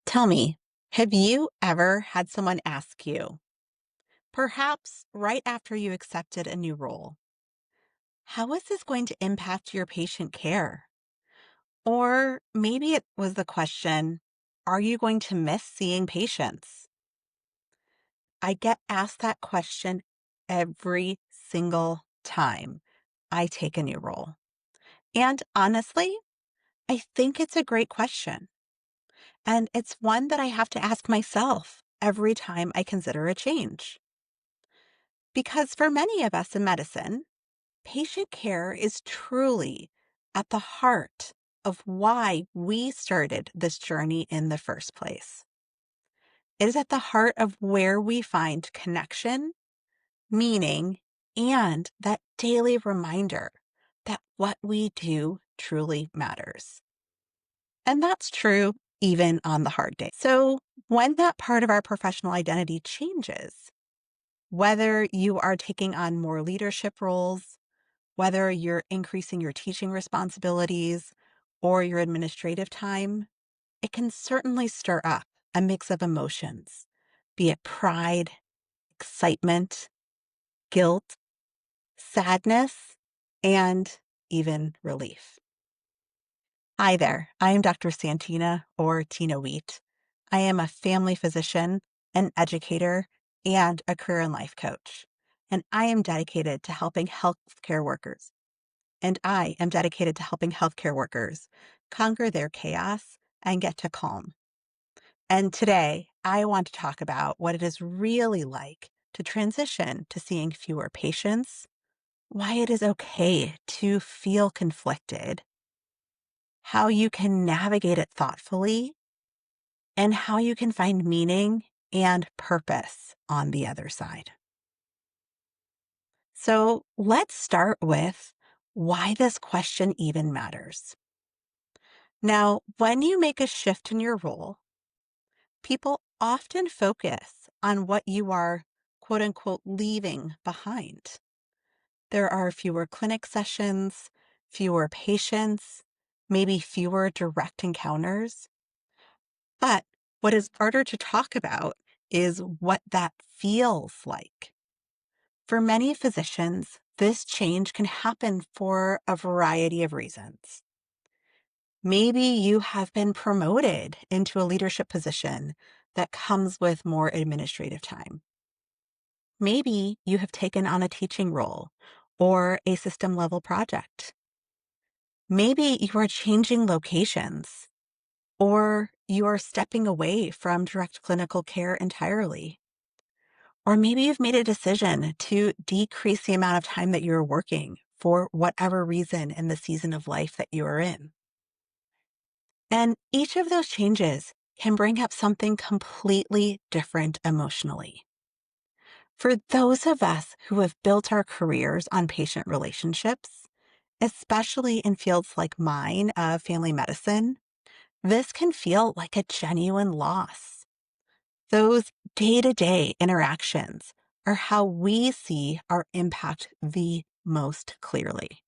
Tell me, have you ever had someone ask you, perhaps right after you accepted a new role, how is this going to impact your patient care? Or maybe it was the question, are you going to miss seeing patients? I get asked that question every single time I take a new role. And honestly, I think it's a great question. And it's one that I have to ask myself every time I consider a change. Because for many of us in medicine, patient care is truly at the heart of why we started this journey in the first place. It is at the heart of where we find connection, meaning, and that daily reminder that what we do truly matters. And that's true even on the hard day. So when that part of our professional identity changes, whether you are taking on more leadership roles, whether you're increasing your teaching responsibilities or your administrative time, it can certainly stir up a mix of emotions, be it pride, excitement, guilt, sadness, and even relief. Hi there, I am Dr. Santina or Tina Wheat. I am a family physician, an educator, and a career and life coach. And I am dedicated to helping healthcare workers. And I am dedicated to helping healthcare workers conquer their chaos and get to calm. And today, I want to talk about what it is really like to transition to seeing fewer patients, why it is okay to feel conflicted, how you can navigate it thoughtfully, and how you can find meaning and purpose on the other side. So let's start with why this question even matters. Now, when you make a shift in your role, people often focus on what you are, quote unquote, leaving behind. There are fewer clinic sessions, fewer patients, maybe fewer direct encounters. But what is harder to talk about is what that feels like. For many physicians, this change can happen for a variety of reasons. Maybe you have been promoted into a leadership position that comes with more administrative time. Maybe you have taken on a teaching role or a system level project. Maybe you are changing locations or you are stepping away from direct clinical care entirely. Or maybe you've made a decision to decrease the amount of time that you're working for whatever reason in the season of life that you are in. And each of those changes can bring up something completely different emotionally. For those of us who have built our careers on patient relationships, especially in fields like mine of family medicine, this can feel like a genuine loss. Those day-to-day interactions are how we see our impact the most clearly.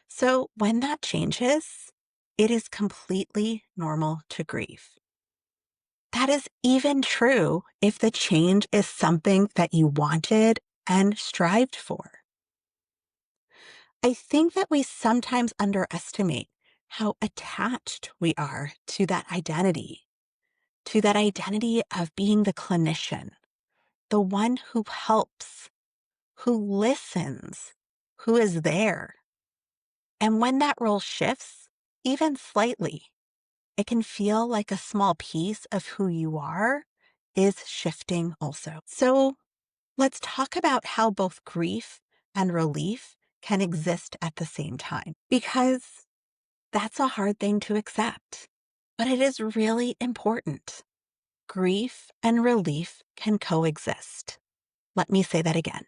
So when that changes, it is completely normal to grieve. That is even true if the change is something that you wanted and strived for. I think that we sometimes underestimate how attached we are to that identity of being the clinician, the one who helps, who listens, who is there. And when that role shifts, even slightly, it can feel like a small piece of who you are is shifting also. So let's talk about how both grief and relief can exist at the same time, because that's a hard thing to accept, but it is really important. Grief and relief can coexist. Let me say that again.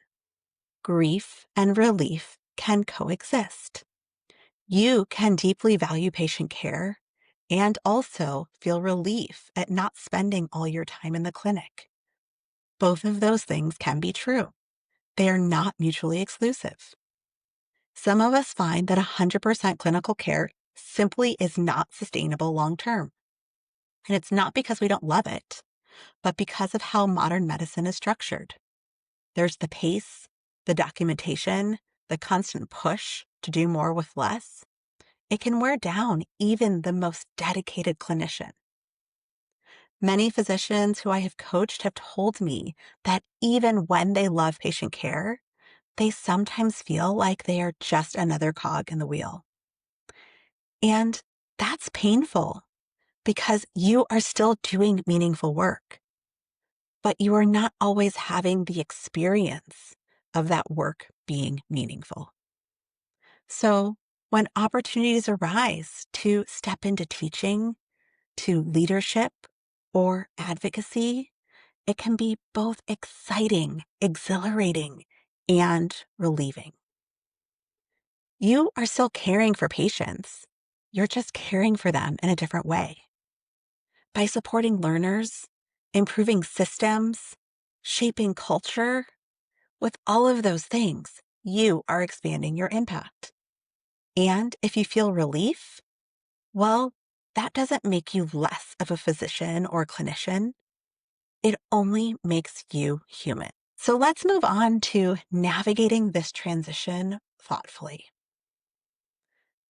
Grief and relief can coexist. You can deeply value patient care and also feel relief at not spending all your time in the clinic. Both of those things can be true. They are not mutually exclusive. Some of us find that 100% clinical care simply is not sustainable long term. And it's not because we don't love it, but because of how modern medicine is structured. There's the pace, the documentation, the constant push to do more with less. It can wear down even the most dedicated clinician. Many physicians who I have coached have told me that even when they love patient care, they sometimes feel like they are just another cog in the wheel. And that's painful because you are still doing meaningful work, but you are not always having the experience of that work being meaningful. So when opportunities arise to step into teaching, to leadership, or advocacy, it can be both exciting, exhilarating, and relieving. You are still caring for patients. You're just caring for them in a different way. By supporting learners, improving systems, shaping culture, with all of those things, you are expanding your impact. And if you feel relief, well, that doesn't make you less of a physician or clinician. It only makes you human. So let's move on to navigating this transition thoughtfully.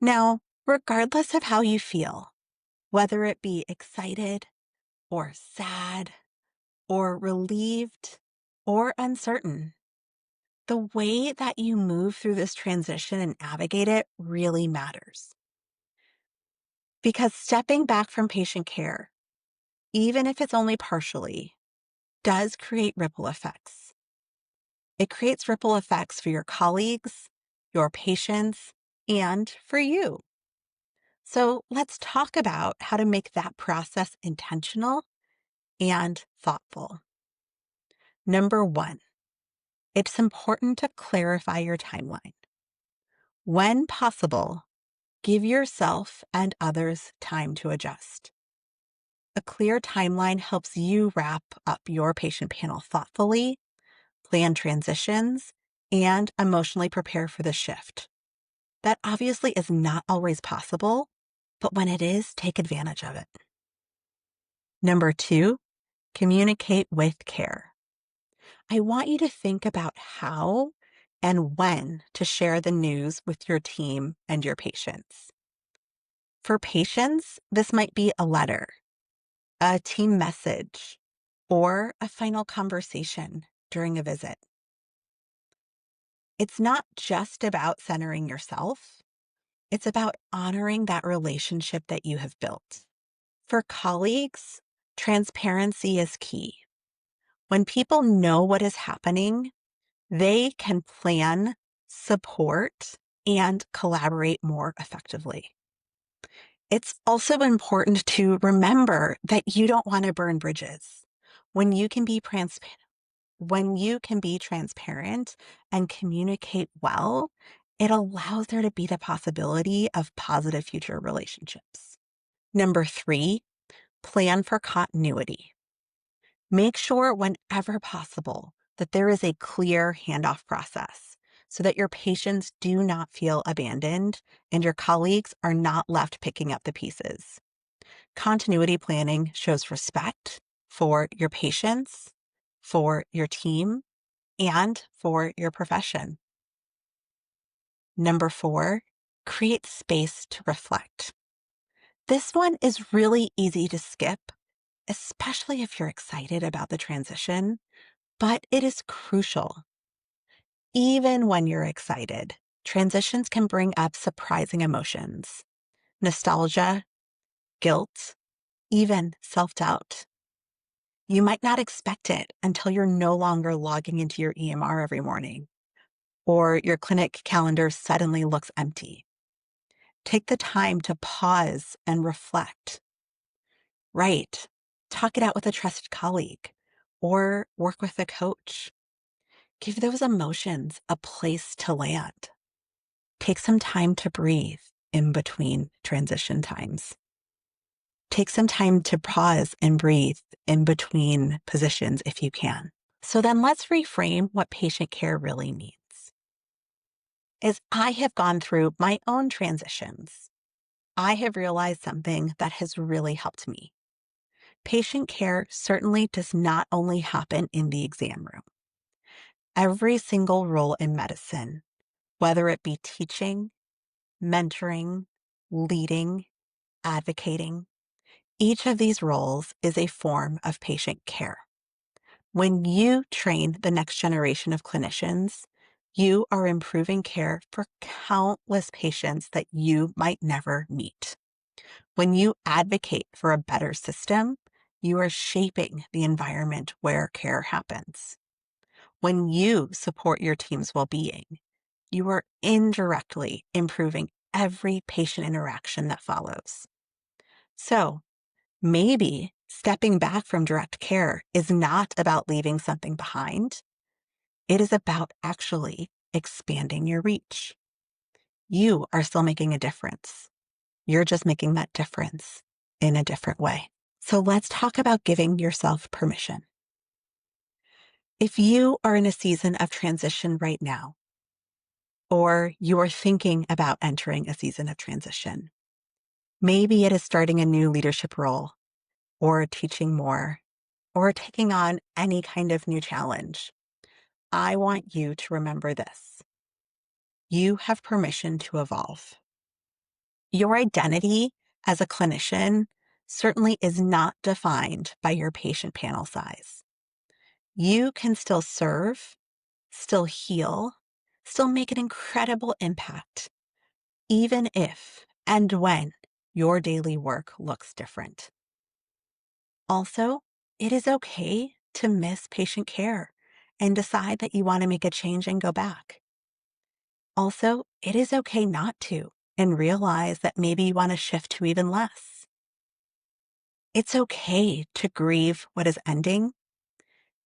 Now, regardless of how you feel, whether it be excited or sad or relieved or uncertain, the way that you move through this transition and navigate it really matters. Because stepping back from patient care, even if it's only partially, does create ripple effects. It creates ripple effects for your colleagues, your patients, and for you. So let's talk about how to make that process intentional and thoughtful. Number one, it's important to clarify your timeline. When possible, give yourself and others time to adjust. A clear timeline helps you wrap up your patient panel thoughtfully, plan transitions, and emotionally prepare for the shift. That obviously is not always possible, but when it is, take advantage of it. Number two, communicate with care. I want you to think about how and when to share the news with your team and your patients. For patients, this might be a letter, a team message, or a final conversation during a visit. It's not just about centering yourself. It's about honoring that relationship that you have built. For colleagues, transparency is key. When people know what is happening, they can plan, support, and collaborate more effectively. It's also important to remember that you don't want to burn bridges. When you can be transparent and communicate well, it allows there to be the possibility of positive future relationships. Number three, plan for continuity. Make sure whenever possible that there is a clear handoff process so that your patients do not feel abandoned and your colleagues are not left picking up the pieces. Continuity planning shows respect for your patients, for your team, and for your profession. Number four, create space to reflect. This one is really easy to skip, especially if you're excited about the transition, but it is crucial. Even when you're excited, transitions can bring up surprising emotions, nostalgia, guilt, even self-doubt. You might not expect it until you're no longer logging into your EMR every morning, or your clinic calendar suddenly looks empty. Take the time to pause and reflect. Write, talk it out with a trusted colleague, or work with a coach. Give those emotions a place to land. Take some time to breathe in between transition times. Take some time to pause and breathe in between positions if you can. So then let's reframe what patient care really means. As I have gone through my own transitions, I have realized something that has really helped me. Patient care certainly does not only happen in the exam room. Every single role in medicine, whether it be teaching, mentoring, leading, advocating, each of these roles is a form of patient care. When you train the next generation of clinicians, you are improving care for countless patients that you might never meet. When you advocate for a better system, you are shaping the environment where care happens. When you support your team's well-being, you are indirectly improving every patient interaction that follows. So, maybe stepping back from direct care is not about leaving something behind. It is about actually expanding your reach. You are still making a difference. You're just making that difference in a different way. So let's talk about giving yourself permission. If you are in a season of transition right now, or you are thinking about entering a season of transition, maybe it is starting a new leadership role, or teaching more, or taking on any kind of new challenge, I want you to remember this. You have permission to evolve. Your identity as a clinician certainly is not defined by your patient panel size. You can still serve, still heal, still make an incredible impact, even if and when your daily work looks different. Also, it is okay to miss patient care and decide that you want to make a change and go back. Also, it is okay not to and realize that maybe you want to shift to even less. It's okay to grieve what is ending,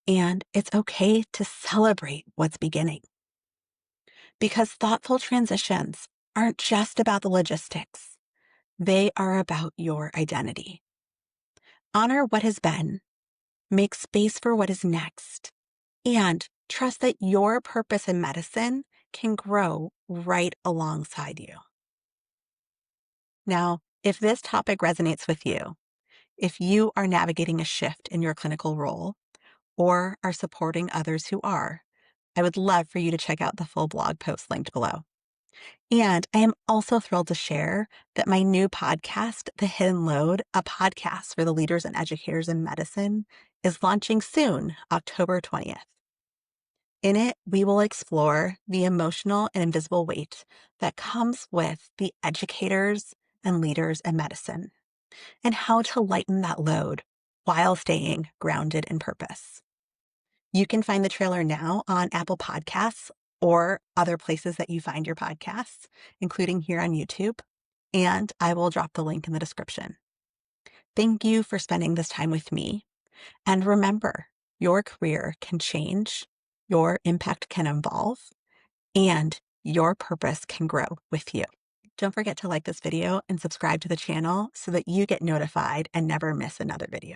and it's okay to celebrate what's beginning. Because thoughtful transitions aren't just about the logistics. They are about your identity. Honor what has been, make space for what is next, and trust that your purpose in medicine can grow right alongside you. Now, if this topic resonates with you, if you are navigating a shift in your clinical role or are supporting others who are, I would love for you to check out the full blog post linked below. And I am also thrilled to share that my new podcast, The Hidden Load, a podcast for the leaders and educators in medicine, is launching soon, October 20th. In it, we will explore the emotional and invisible weight that comes with the educators and leaders in medicine, and how to lighten that load while staying grounded in purpose. You can find the trailer now on Apple Podcasts or other places that you find your podcasts, including here on YouTube, and I will drop the link in the description. Thank you for spending this time with me. And remember, your career can change, your impact can evolve, and your purpose can grow with you. Don't forget to like this video and subscribe to the channel so that you get notified and never miss another video.